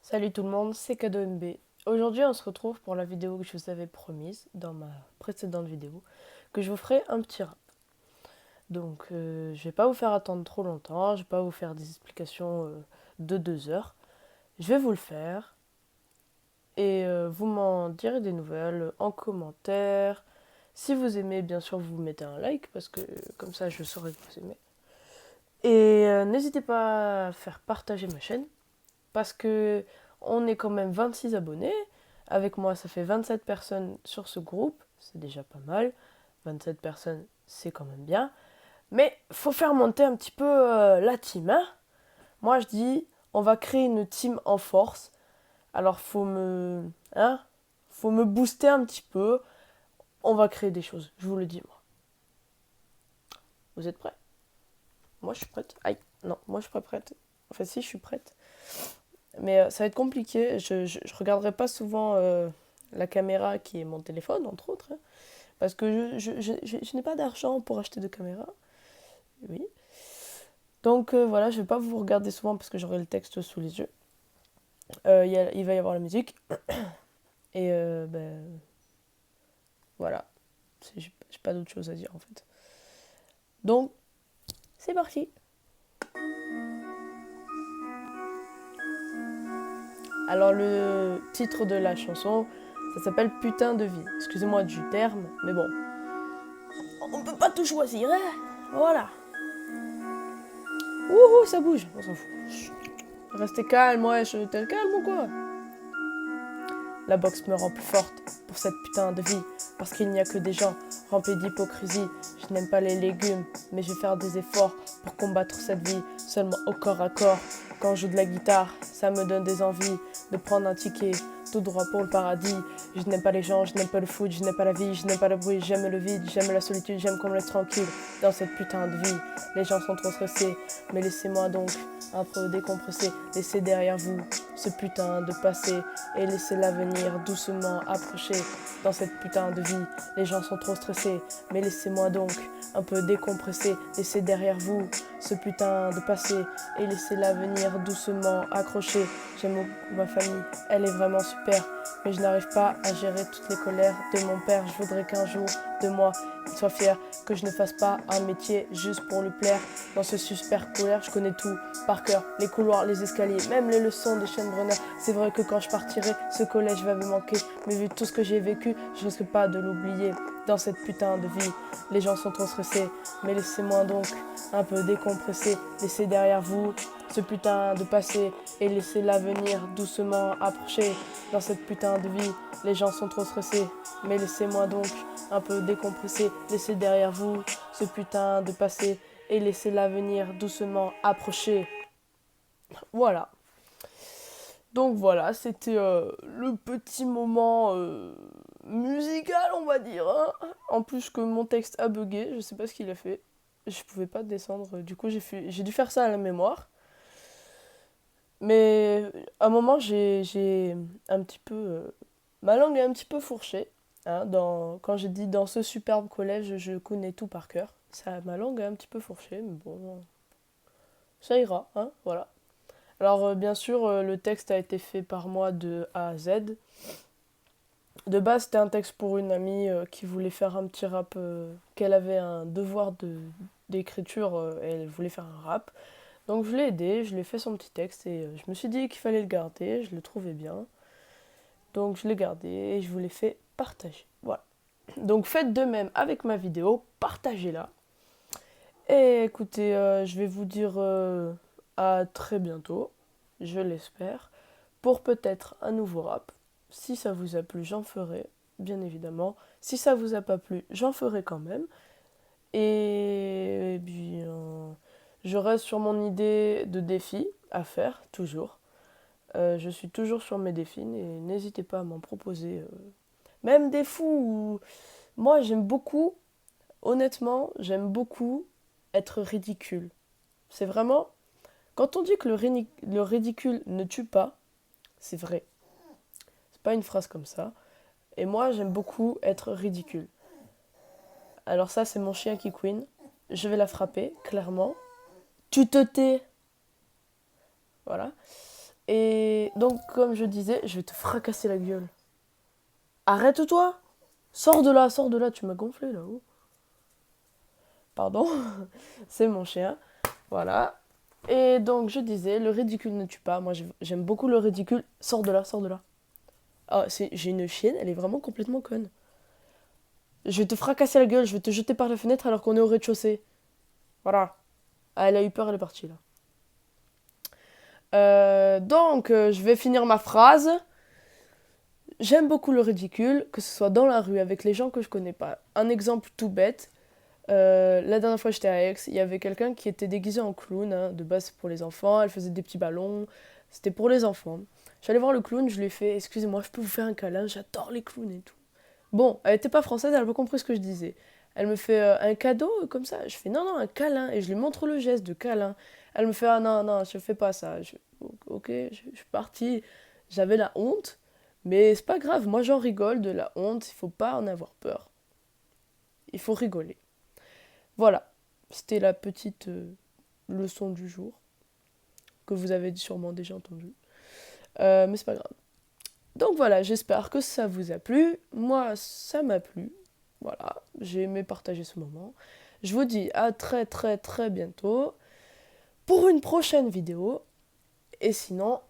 Salut tout le monde, c'est KadoMB. Aujourd'hui, on se retrouve pour la vidéo que je vous avais promise dans ma précédente vidéo, que je vous ferai un petit rap. Donc, je vais pas vous faire attendre trop longtemps, je vais pas vous faire des explications de 2 heures. Je vais vous le faire et vous m'en direz des nouvelles en commentaire. Si vous aimez, bien sûr, vous mettez un like parce que comme ça, je saurai que vous aimez. Et n'hésitez pas à faire partager ma chaîne parce que on est quand même 26 abonnés. Avec moi, ça fait 27 personnes sur ce groupe. C'est déjà pas mal. 27 personnes, c'est quand même bien. Mais faut faire monter un petit peu la team. Hein. Moi, je dis, on va créer une team en force. Alors, faut me booster un petit peu. On va créer des choses. Je vous le dis, moi. Vous êtes prêts? Moi, je suis prête. Aïe, non, moi, je suis pas prête. En fait, si, je suis prête. Mais ça va être compliqué. Je regarderai pas souvent la caméra qui est mon téléphone, entre autres. Hein, parce que je n'ai pas d'argent pour acheter de caméra. Oui. Donc voilà, je vais pas vous regarder souvent parce que j'aurai le texte sous les yeux. Il va y avoir la musique. Et voilà. J'ai pas d'autre chose à dire en fait. Donc, c'est parti. Alors le titre de la chanson, ça s'appelle Putain de vie. Excusez-moi du terme, mais bon. On peut pas tout choisir, hein. Voilà. Wouhou, ça bouge. On s'en fout. Chut. Restez calme, ouais, t'es calme ou quoi? La boxe me rend plus forte pour cette putain de vie. Parce qu'il n'y a que des gens remplis d'hypocrisie. Je n'aime pas les légumes, mais je vais faire des efforts pour combattre cette vie seulement au corps à corps. Quand je joue de la guitare, ça me donne des envies de prendre un ticket tout droit pour le paradis. Je n'aime pas les gens, je n'aime pas le foot, je n'aime pas la vie, je n'aime pas le bruit, j'aime le vide, j'aime la solitude, j'aime qu'on me laisse tranquille dans cette putain de vie. Les gens sont trop stressés, mais laissez-moi donc un peu décompresser, laissez derrière vous ce putain de passé et laissez l'avenir doucement approcher dans cette putain de vie. Les gens sont trop stressés, mais laissez-moi donc un peu décompresser, laissez derrière vous ce putain de passé et laissez l'avenir doucement accrocher. J'aime ma famille, elle est vraiment super, mais je n'arrive pas à gérer toutes les colères de mon père. Je voudrais qu'un jour de moi il soit fier, que je ne fasse pas un métier juste pour lui plaire. Dans ce super colère, je connais tout par cœur, les couloirs, les escaliers, même les leçons de Schoenbrenner. C'est vrai que quand je partirai, ce collège va me manquer, mais vu tout ce que j'ai vécu, je risque pas de l'oublier. Dans cette putain de vie, les gens sont trop stressés, mais laissez-moi donc un peu décompresser, laissez derrière vous ce putain de passé et laissez l'avenir doucement approcher. Dans cette putain de vie, les gens sont trop stressés, mais laissez-moi donc un peu décompresser, laissez derrière vous ce putain de passé et laissez l'avenir doucement approcher. Voilà. Donc voilà, c'était le petit moment musical, on va dire. Hein. En plus que mon texte a bugué, je sais pas ce qu'il a fait. Je pouvais pas descendre, du coup j'ai dû faire ça à la mémoire. Mais à un moment, j'ai un petit peu. Ma langue est un petit peu fourchée. Hein, quand j'ai dit dans ce superbe collège, je connais tout par cœur. Ça, ma langue est un petit peu fourchée, mais bon, ça ira. Hein, voilà. Alors, bien sûr, le texte a été fait par moi de A à Z. De base, c'était un texte pour une amie qui voulait faire un petit rap, qu'elle avait un devoir d'écriture, et elle voulait faire un rap. Donc je l'ai aidé, je lui ai fait son petit texte et je me suis dit qu'il fallait le garder, je le trouvais bien. Donc je l'ai gardé et je vous l'ai fait partager. Voilà. Donc faites de même avec ma vidéo, partagez-la. Et écoutez, je vais vous dire à très bientôt, je l'espère, pour peut-être un nouveau rap. Si ça vous a plu, j'en ferai, bien évidemment. Si ça vous a pas plu, j'en ferai quand même. Et bien, je reste sur mon idée de défi à faire, toujours. Je suis toujours sur mes défis et n'hésitez pas à m'en proposer. Même des fous où... Moi, j'aime beaucoup, honnêtement, j'aime beaucoup être ridicule. C'est vraiment... Quand on dit que le ridicule ne tue pas, c'est vrai. C'est pas une phrase comme ça. Et moi, j'aime beaucoup être ridicule. Alors ça, c'est mon chien qui couine. Je vais la frapper, clairement. Tu te tais. Voilà. Et donc, comme je disais, je vais te fracasser la gueule. Arrête-toi! Sors de là, tu m'as gonflé là-haut. Pardon, c'est mon chien. Voilà. Et donc, je disais, le ridicule ne tue pas. Moi, j'aime beaucoup le ridicule. Sors de là, sors de là. Ah, j'ai une chienne, elle est vraiment complètement conne. Je vais te fracasser la gueule, je vais te jeter par la fenêtre alors qu'on est au rez-de-chaussée. Voilà. Ah, elle a eu peur, elle est partie là. Je vais finir ma phrase. J'aime beaucoup le ridicule, que ce soit dans la rue, avec les gens que je connais pas. Un exemple tout bête. La dernière fois j'étais à Aix, il y avait quelqu'un qui était déguisé en clown, hein, de base c'est pour les enfants, elle faisait des petits ballons, c'était pour les enfants. J'allais voir le clown, je lui ai fait excusez-moi, je peux vous faire un câlin, j'adore les clowns et tout. Bon, elle était pas française, elle a pas compris ce que je disais. Elle me fait un cadeau comme ça, je fais non, non, un câlin, et je lui montre le geste de câlin. Elle me fait ah non, non, je fais pas ça. Ok, je suis partie, j'avais la honte, mais c'est pas grave, moi j'en rigole de la honte, il faut pas en avoir peur. Il faut rigoler. Voilà, c'était la petite leçon du jour que vous avez sûrement déjà entendue. Mais c'est pas grave. Donc voilà, j'espère que ça vous a plu. Moi, ça m'a plu. Voilà, j'ai aimé partager ce moment. Je vous dis à très très très bientôt pour une prochaine vidéo. Et sinon,